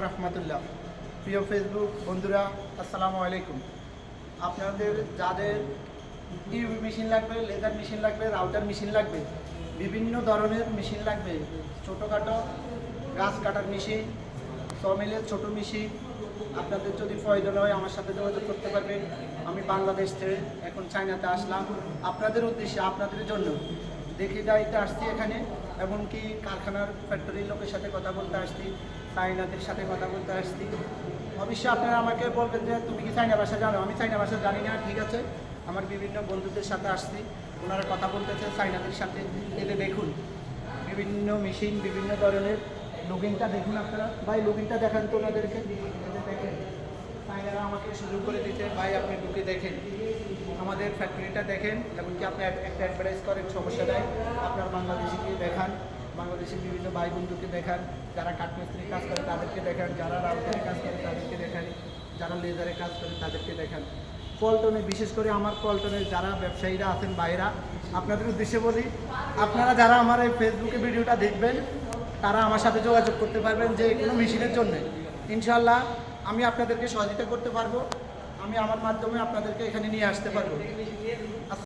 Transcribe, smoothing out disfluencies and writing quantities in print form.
রহমতুল্লাহ। প্রিয় ফেসবুক বন্ধুরা, আসসালামু আলাইকুম। আপনাদের যাদের টিউব মেশিন লাগবে, লেজার মেশিন লাগবে, রাউটার মেশিন লাগবে, বিভিন্ন ধরনের মেশিন লাগবে, ছোটোখাটো গাছ কাটার মেশিন, সমিলের ছোট মেশিন, আপনাদের যদি প্রয়োজন হয় আমার সাথে যোগাযোগ করতে পারবেন। আমি বাংলাদেশ থেকে এখন চায়নাতে আসলাম আপনাদের উদ্দেশ্যে, আপনাদের জন্য দেখে যাইতে আসছি এখানে, এমনকি কারখানার ফ্যাক্টরির লোকের সাথে কথা বলতে আসছি, চাইনাদের সাথে কথা বলতে আসছি। অবশ্যই আপনারা আমাকে বলবেন যে তুমি কি চাইনা ভাষা জানো? আমি চাইনা ভাষা জানি না, ঠিক আছে। আমার বিভিন্ন বন্ধুদের সাথে আসছি, ওনারা কথা বলতেছে চাইনাদের সাথে। এতে দেখুন বিভিন্ন মেশিন, বিভিন্ন ধরনের লুকিংটা দেখুন আপনারা। ভাই লুকিংটা দেখান তো ওনাদেরকে, এতে দেখেন চাইনারা আমাকে সুযোগ করে দিতে, ভাই আপনি ঢুকে দেখেন আমাদের ফ্যাক্টরিটা দেখেন, এমনকি আপনি একটা অ্যাডভার্টাইজ করেন, সমস্যা নেই। আপনার বাংলাদেশিকে দেখান, বাংলাদেশের বিভিন্ন ভাই বন্ধুকে দেখান, যারা কাঠমিস্ত্রির কাজ করে তাদেরকে দেখান, যারা রাউটারের কাজ করে তাদেরকে দেখান, যারা লেজারের কাজ করে তাদেরকে দেখান। পল্টনে, বিশেষ করে আমার পল্টনের যারা ব্যবসায়ীরা আছেন বাইরা, আপনাদের উদ্দেশ্যে বলি, আপনারা যারা আমার এই ফেসবুকে ভিডিওটা দেখবেন তারা আমার সাথে যোগাযোগ করতে পারবেন যে কোনো মেশিনের জন্য। ইনশাল্লাহ আমি আপনাদেরকে সহযোগিতা করতে পারবো, আমি আমার মাধ্যমে আপনাদেরকে এখানে নিয়ে আসতে পারবো।